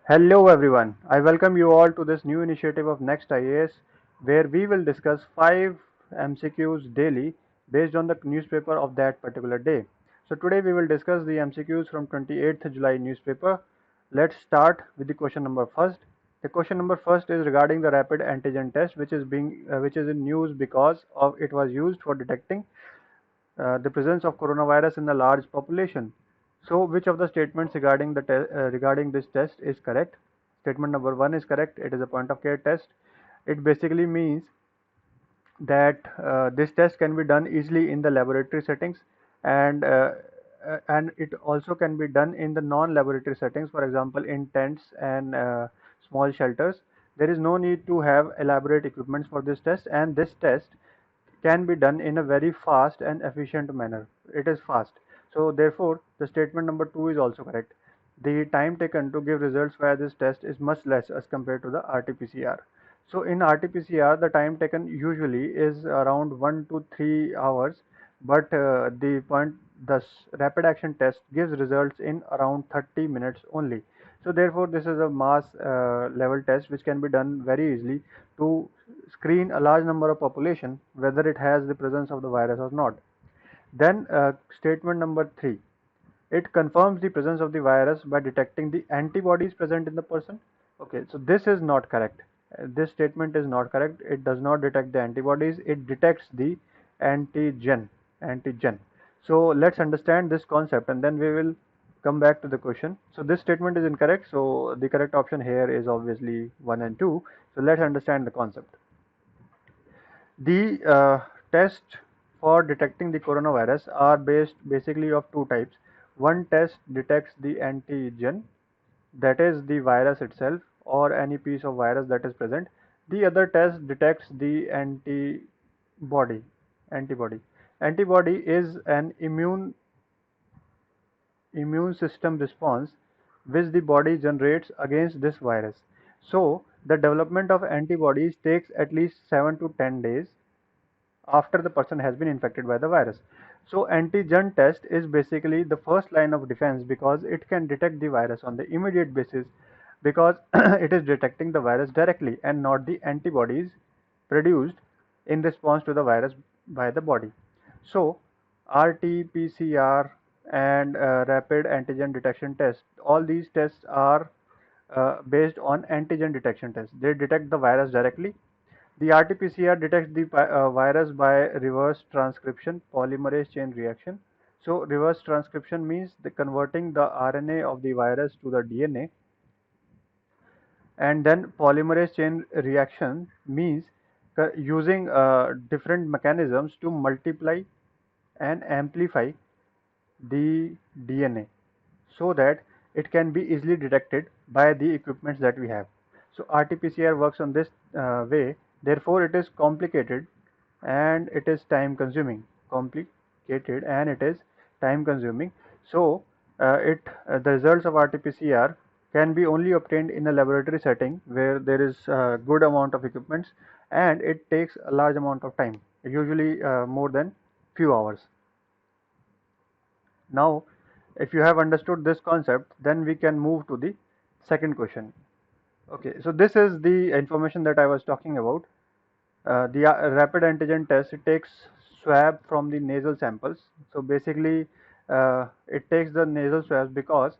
Hello everyone. I welcome you all to this new initiative of Next IAS where we will discuss 5 MCQs daily based on the newspaper of that particular day. So today we will discuss the MCQs from 28th July newspaper. Let's start with the question number first. The question number first is regarding the rapid antigen test which is in news because of it was used for detecting the presence of coronavirus in a large population. So, which of the statements regarding this test is correct? Statement number one is correct. It is a point of care test. It basically means that this test can be done easily in the laboratory settings, and and it also can be done in the non-laboratory settings, for example in tents and small shelters. There is no need to have elaborate equipments for this test, and this test can be done in a very fast and efficient manner. It is fast. So therefore, the statement number 2 is also correct. The time taken to give results via this test is much less as compared to the RT-PCR. So in RT-PCR, the time taken usually is around 1 to 3 hours, but the rapid action test gives results in around 30 minutes only. So therefore, this is a mass level test which can be done very easily to screen a large number of population whether it has the presence of the virus or not. Then statement number 3, it confirms the presence of the virus by detecting the antibodies present in the person. Okay, so this is not correct. This statement is not correct. It does not detect the antibodies, it detects the antigen. So let's understand this concept and then we will come back to the question. So this statement is incorrect, so the correct option here is obviously 1 and 2. So let's understand the concept. The test for detecting the coronavirus are based basically of two types. One test detects the antigen, that is the virus itself or any piece of virus that is present. The other test detects the antibody. Antibody. Antibody is an immune system response which the body generates against this virus. So the development of antibodies takes at least 7 to 10 days after the person has been infected by the virus. So antigen test is basically the first line of defense because it can detect the virus on the immediate basis because it is detecting the virus directly and not the antibodies produced in response to the virus by the body. So RT-PCR and rapid antigen detection test, all these tests are based on antigen detection tests. They detect the virus directly. The RT-PCR detects the virus by reverse transcription polymerase chain reaction. So reverse transcription means the converting the RNA of the virus to the DNA, and then polymerase chain reaction means using different mechanisms to multiply and amplify the DNA so that it can be easily detected by the equipments that we have. So RT-PCR works on this way. Therefore, it is complicated and it is time consuming. Complicated and it is time consuming. So, the results of RT-PCR can be only obtained in a laboratory setting where there is a good amount of equipments and it takes a large amount of time, usually more than few hours. Now, if you have understood this concept, then we can move to the second question. Okay, so this is the information that I was talking about. The rapid antigen test, it takes swab from the nasal samples. So basically, it takes the nasal swabs because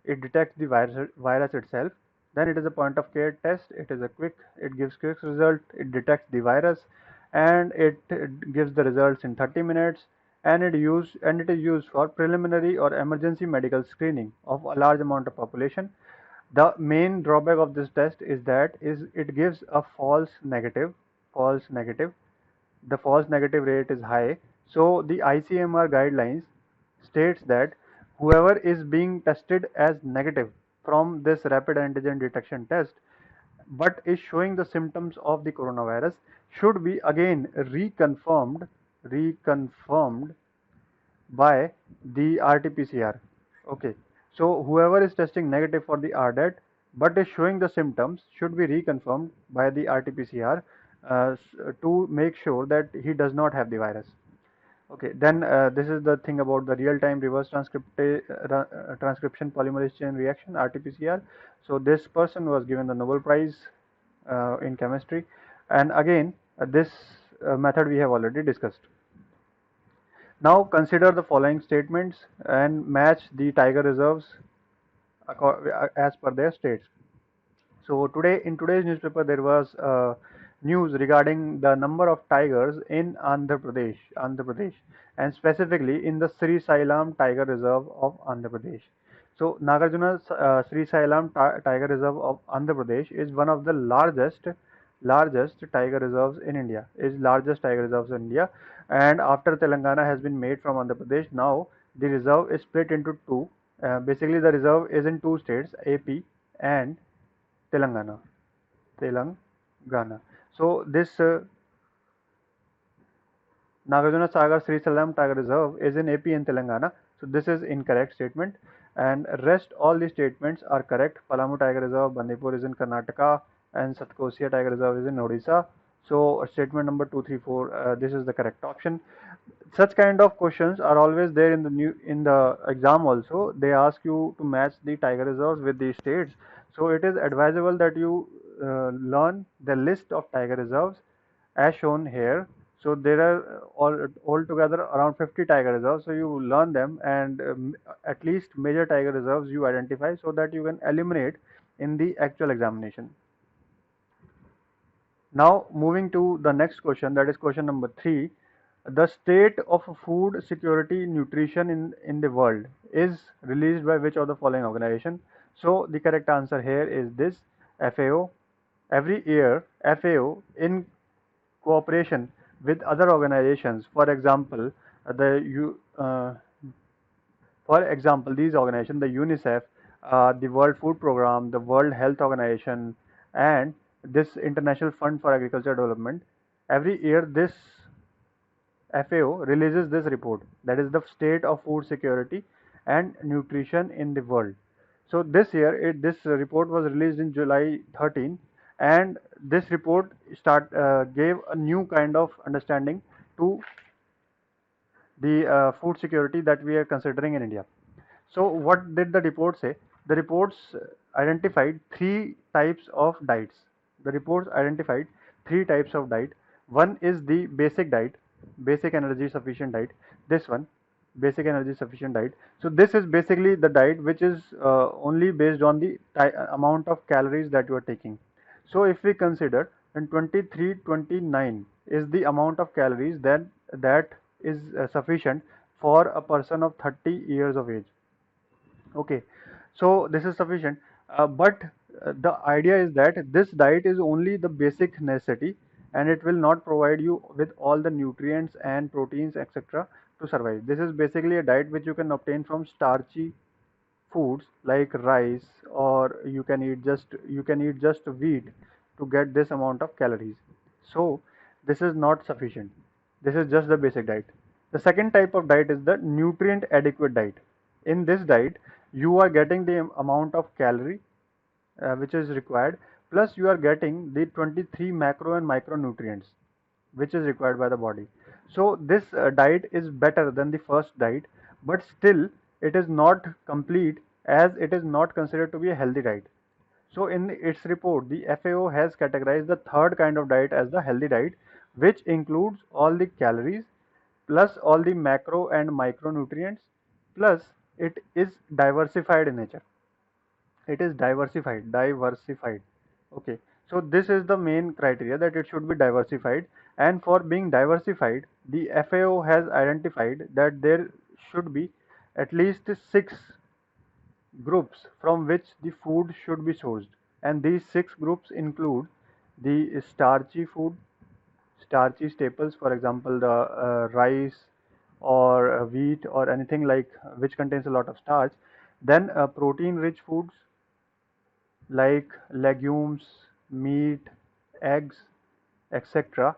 it detects the virus itself. Then it is a point of care test. It gives quick result. It detects the virus, and it gives the results in 30 minutes. And it is used for preliminary or emergency medical screening of a large amount of population. The main drawback of this test is that it gives a false negative. The false negative rate is high. So the ICMR guidelines states that whoever is being tested as negative from this rapid antigen detection test but is showing the symptoms of the coronavirus should be again reconfirmed by the RT-PCR. Okay, so whoever is testing negative for the RDAT but is showing the symptoms should be reconfirmed by the RT-PCR to make sure that he does not have the virus. Okay, then this is the thing about the real-time reverse transcription polymerase chain reaction, RT-PCR. So this person was given the Nobel Prize in chemistry, and again this method we have already discussed. Now consider the following statements and match the tiger reserves as per their states. So today, in today's newspaper, there was news regarding the number of tigers in Andhra Pradesh, and specifically in the Sri Sailam Tiger Reserve of Andhra Pradesh. So Nagarjuna Sri Sailam Tiger Reserve of Andhra Pradesh is one of the largest tiger reserves in India. Is largest tiger reserves in India, and after Telangana has been made from Andhra Pradesh, now the reserve is split into two. Basically, the reserve is in two states, AP and Telangana. Telangana. So this Nagarjuna Sagar Sri Salam Tiger Reserve is in AP and Telangana. So this is incorrect statement, and rest all the statements are correct. Palamu Tiger Reserve, Bandipur is in Karnataka, and Satkosia Tiger Reserve is in Odisha. So statement number 234, this is the correct option. Such kind of questions are always there in the exam also. They ask you to match the tiger reserves with the states. So it is advisable that you learn the list of tiger reserves as shown here. So there are altogether around 50 tiger reserves. So you learn them, and at least major tiger reserves you identify so that you can eliminate in the actual examination. Now moving to the next question, that is question number 3. The state of food security nutrition in the world is released by which of the following organization? So the correct answer here is this, FAO. Every year FAO in cooperation with other organizations, for example these organizations, the UNICEF, the World Food Program, the World Health Organization, and this International Fund for Agriculture Development, every year this FAO releases this report, that is the state of food security and nutrition in the world. So this year this report was released in July 13, and this report gave a new kind of understanding to the food security that we are considering in India. So what did the report say? The reports identified three types of diets. The reports identified three types of diet. One is the basic diet, basic energy sufficient diet. This one, basic energy sufficient diet. So this is basically the diet which is only based on the amount of calories that you are taking. So if we consider, then 2329 is the amount of calories that is sufficient for a person of 30 years of age. Okay, so this is sufficient, but the idea is that this diet is only the basic necessity, and it will not provide you with all the nutrients and proteins, etc., to survive. This is basically a diet which you can obtain from starchy foods like rice, or you can eat just wheat to get this amount of calories. So this is not sufficient. This is just the basic diet. The second type of diet is the nutrient adequate diet. In this diet you are getting the amount of calorie which is required, plus you are getting the 23 macro and micronutrients which is required by the body. So this diet is better than the first diet, but still it is not complete, as it is not considered to be a healthy diet. So in its report, the FAO has categorized the third kind of diet as the healthy diet, which includes all the calories plus all the macro and micronutrients, plus it is diversified in nature. It is diversified. Okay, so this is the main criteria, that it should be diversified, and for being diversified, the FAO has identified that there should be at least 6 groups from which the food should be sourced, and these 6 groups include the starchy staples, for example the rice or wheat or anything like which contains a lot of starch. Then protein rich foods like legumes, meat, eggs, etc.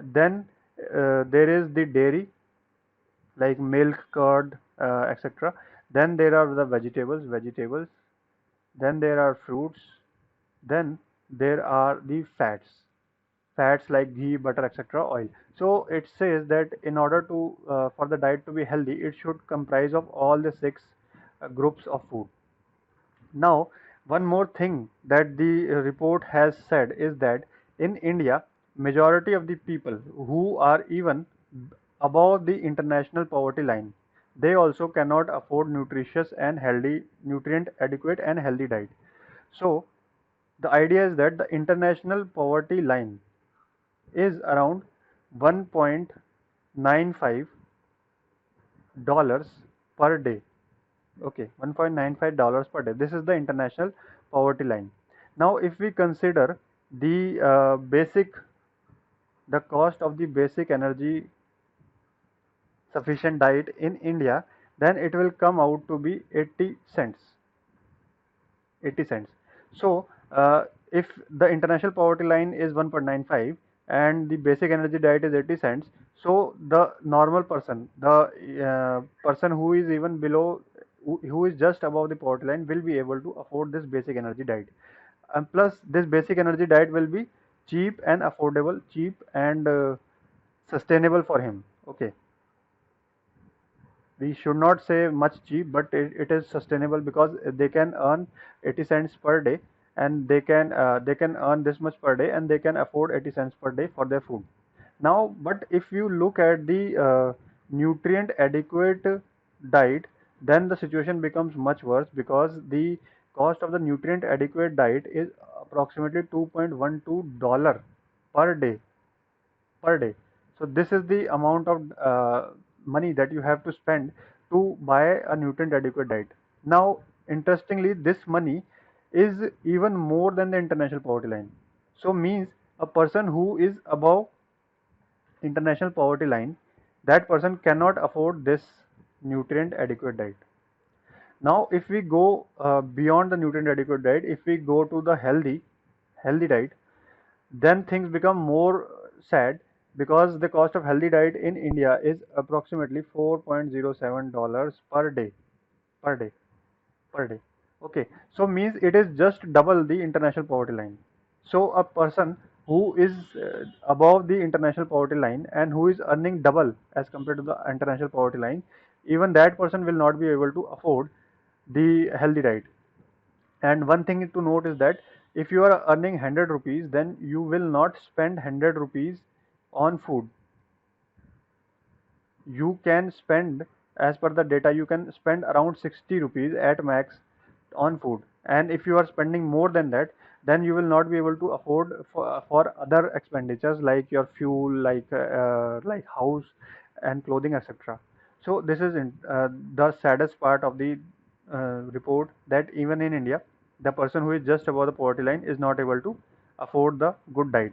Then there is the dairy like milk, curd, etc. Then there are the vegetables. Then there are fruits. Then there are the fats. fats like ghee, butter, etc., oil. So it says that in order to for the diet to be healthy, it should comprise of all the six groups of food. Now, one more thing that the report has said is that in India, majority of the people who are even above the international poverty line, they also cannot afford nutritious and healthy, nutrient adequate and healthy diet. So, the idea is that the international poverty line is around 1.95 dollars per day. Okay, $1.95 per day. This is the international poverty line. Now, if we consider the the cost of the basic energy sufficient diet in India, then it will come out to be 80 cents. 80 cents. So, if the international poverty line is 1.95 and the basic energy diet is 80 cents, so the normal person, the person who is even below, who is just above the poverty line, will be able to afford this basic energy diet. And plus, this basic energy diet will be cheap and affordable, cheap and sustainable for him. Okay, we should not say much cheap, but it is sustainable because they can earn 80 cents per day, and they can earn this much per day, and they can afford 80 cents per day for their food. Now, but if you look at the nutrient adequate diet, then the situation becomes much worse because the cost of the nutrient adequate diet is approximately $2.12 per day, per day. So this is the amount of money that you have to spend to buy a nutrient adequate diet. Now, interestingly, this money is even more than the international poverty line. So means a person who is above international poverty line, that person cannot afford this nutrient adequate diet. Now, if we go beyond the nutrient adequate diet, if we go to the healthy diet, then things become more sad because the cost of healthy diet in India is approximately $4.07 per day, per day, per day. Okay, so means it is just double the international poverty line. So a person who is above the international poverty line and who is earning double as compared to the international poverty line, even that person will not be able to afford the healthy diet. And one thing to note is that if you are earning 100 rupees, then you will not spend 100 rupees on food. You can spend, as per the data, you can spend around 60 rupees at max on food. And if you are spending more than that, then you will not be able to afford for other expenditures like your fuel, like house and clothing, etc. So this is the saddest part of the report, that even in India, the person who is just above the poverty line is not able to afford the good diet.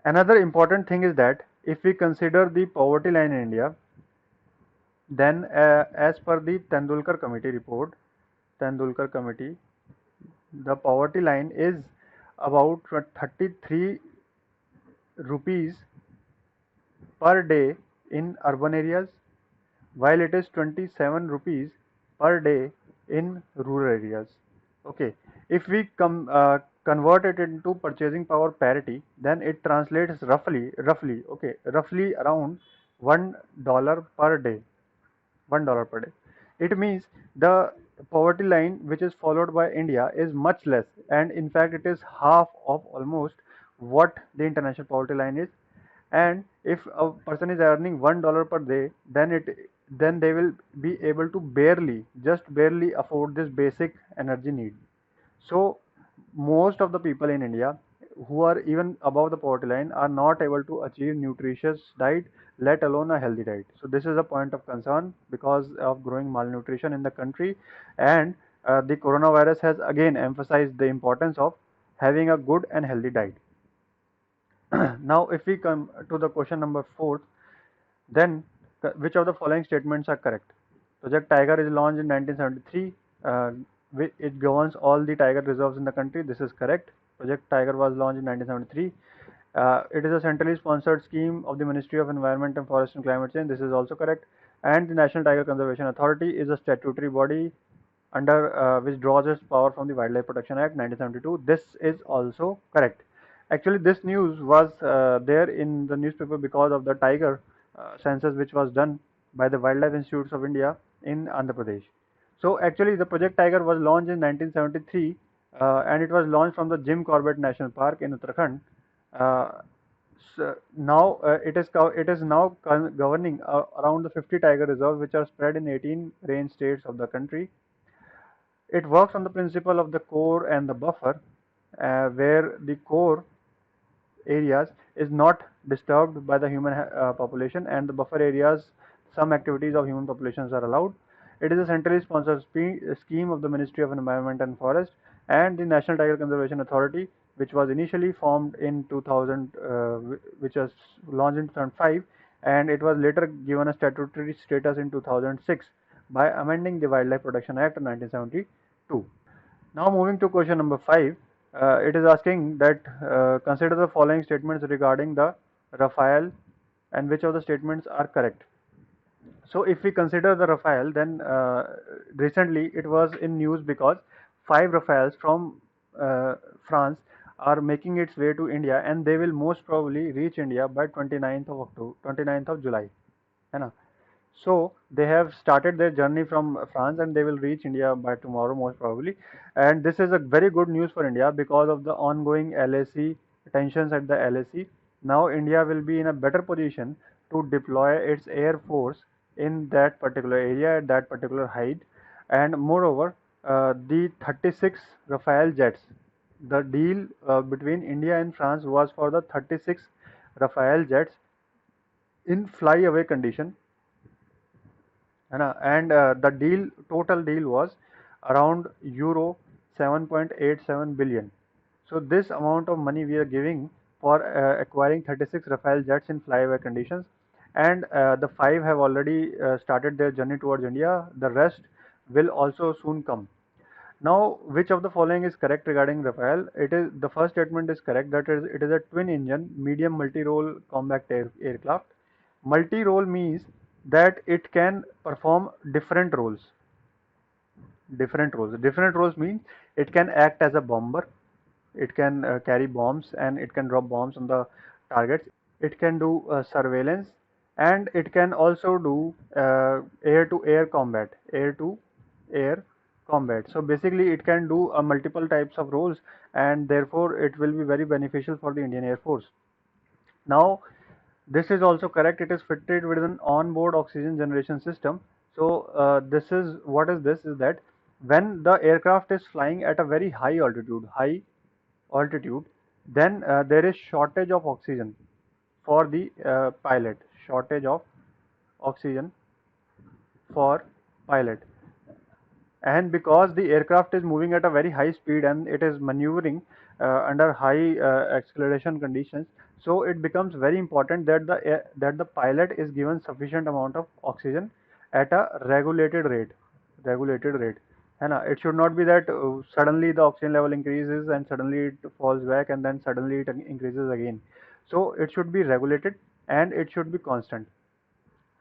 Another important thing is that if we consider the poverty line in India, then as per the Tendulkar Committee report, Tendulkar Committee, the poverty line is about 33 rupees per day in urban areas, while it is 27 rupees per day in rural areas. Okay, if we convert it into purchasing power parity, then it translates roughly around $1 per day. $1 per day. It means the poverty line which is followed by India is much less, and in fact it is half of almost what the international poverty line is. And if a person is earning $1 per day, then they will be able to just barely afford this basic energy need. So most of the people in India who are even above the poverty line are not able to achieve nutritious diet, let alone a healthy diet. So this is a point of concern because of growing malnutrition in the country, and the coronavirus has again emphasized the importance of having a good and healthy diet. Now, if we come to the question number 4, then which of the following statements are correct? Project Tiger is launched in 1973. It governs all the tiger reserves in the country. This is correct. Project Tiger was launched in 1973. It is a centrally sponsored scheme of the Ministry of Environment and Forest and Climate Change. This is also correct. And the National Tiger Conservation Authority is a statutory body under which draws its power from the Wildlife Protection Act 1972. This is also correct. Actually, this news was there in the newspaper because of the tiger census which was done by the Wildlife Institutes of India in Andhra Pradesh. So actually, the Project Tiger was launched in 1973, and it was launched from the Jim Corbett National Park in Uttarakhand. Uh, so now it is now governing around the 50 tiger reserves which are spread in 18 range states of the country. It works on the principle of the core and the buffer, where the core areas is not disturbed by the human population, and the buffer areas some activities of human populations are allowed. It is a centrally sponsored scheme of the Ministry of Environment and Forest and the National Tiger Conservation Authority, which was initially formed in 2000, which was launched in 2005, and it was later given a statutory status in 2006 by amending the Wildlife Protection Act of 1972. Now moving to question number 5, it is asking that consider the following statements regarding the Rafale and which of the statements are correct. So if we consider the Rafale, then recently it was in news because 5 Rafales from France are making its way to India, and they will most probably reach India by 29th of October, 29th of July. है ना? So they have started their journey from France and they will reach India by tomorrow most probably. And this is a very good news for India because of the ongoing LAC tensions at the LAC. Now India will be in a better position to deploy its air force in that particular area at that particular height. And moreover, the 36 Rafale jets, the deal between India and France was for the 36 Rafale jets in flyaway condition, है ना? And the total deal was around euro 7.87 billion. So this amount of money we are giving for acquiring 36 Rafale jets in flyaway conditions, and the 5 have already started their journey towards India. The rest will also soon come. Now, which of the following is correct regarding Rafale? It is the first statement is correct, that is it is a twin engine medium multi-role combat aircraft. Multi-role means that it can perform different roles. Different roles means it can act as a bomber, it can carry bombs and it can drop bombs on the targets, it can do surveillance, and it can also do air to air combat. So basically it can do multiple types of roles, and therefore it will be very beneficial for the Indian Air Force. Now this is also correct, it is fitted with an onboard oxygen generation system. So this is what is this is that when the aircraft is flying at a very high altitude, then there is shortage of oxygen for the pilot, shortage of oxygen for pilot. And because the aircraft is moving at a very high speed and it is maneuvering under high acceleration conditions, so it becomes very important that the pilot is given sufficient amount of oxygen at a regulated rate, है ना? It should not be that suddenly the oxygen level increases and suddenly it falls back and then suddenly it increases again. So it should be regulated and it should be constant.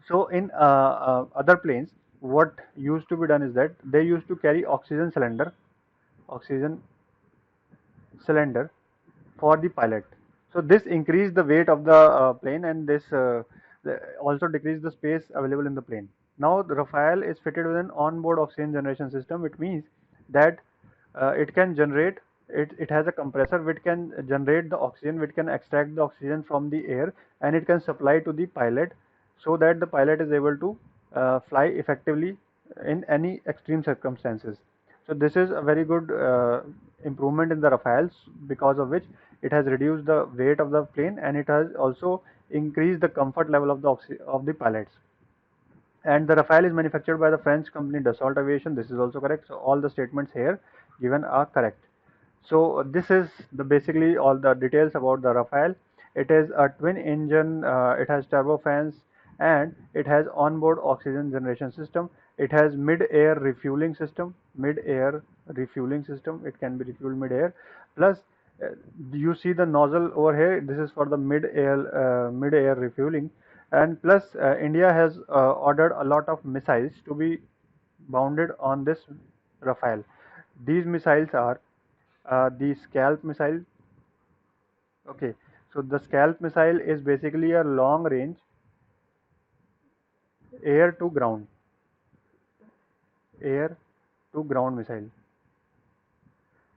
So in other planes, what used to be done is that they used to carry oxygen cylinder for the pilot. So this increased the weight of the plane, and this also decreased the space available in the plane. Now the Rafale is fitted with an onboard oxygen generation system. It means that it can generate, it has a compressor which can generate the oxygen, which can extract the oxygen from the air, and it can supply to the pilot so that the pilot is able to fly effectively in any extreme circumstances. So this is a very good improvement in the Rafales, because of which it has reduced the weight of the plane and it has also increased the comfort level of the pilots. And the Rafale is manufactured by the French company Dassault Aviation. This is also correct. So all the statements here given are correct. So this is the basically all the details about the Rafale. It is a twin engine, it has turbofans, and it has onboard oxygen generation system. It has mid-air refueling system, it can be refueled mid-air. Plus you see the nozzle over here, this is for the mid-air refueling. And plus India has ordered a lot of missiles to be mounted on this Rafale. These missiles are the Scalp missile, Okay, so the Scalp missile is basically a long range air to ground air to ground missile.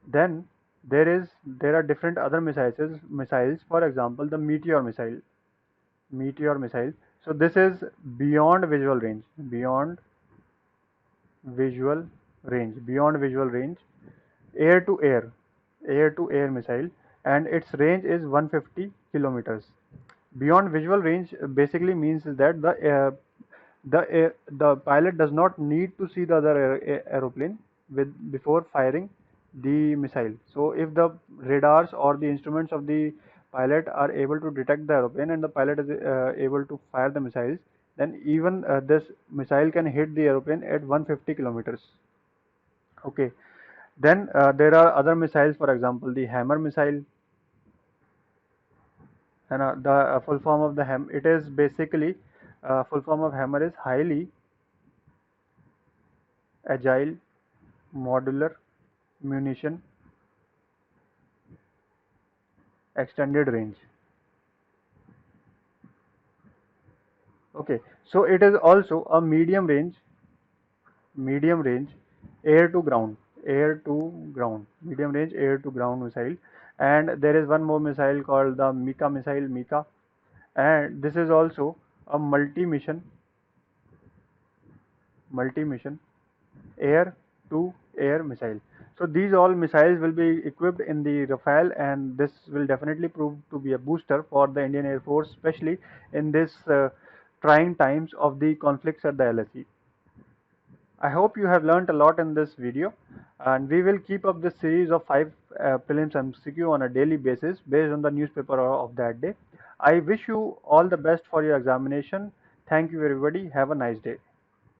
Then there are different other missiles, for example the meteor missile. So this is beyond visual range, visual beyond visual range, air to air missile, and its range is 150 kilometers. Beyond visual range basically means that the pilot does not need to see the other aeroplane before firing the missile. So if the radars or the instruments of the pilot are able to detect the aeroplane and the pilot is able to fire the missiles, then even this missile can hit the aeroplane at 150 kilometers. Okay, then there are other missiles, for example the hammer missile. And the full form of the ham it is basically full form of hammer is highly agile modular munition extended range. Okay, so it is also a medium range air to ground medium range air to ground missile. And there is one more missile called the Mika, and this is also a multi mission air to air missile. So these all missiles will be equipped in the Rafale, and this will definitely prove to be a booster for the Indian Air Force, especially in this trying times of the conflicts at the LSE. I hope you have learned a lot in this video, and we will keep up this series of 5 prelims MCQ on a daily basis based on the newspaper of that day. I wish you all the best for your examination. Thank you everybody. Have a nice day.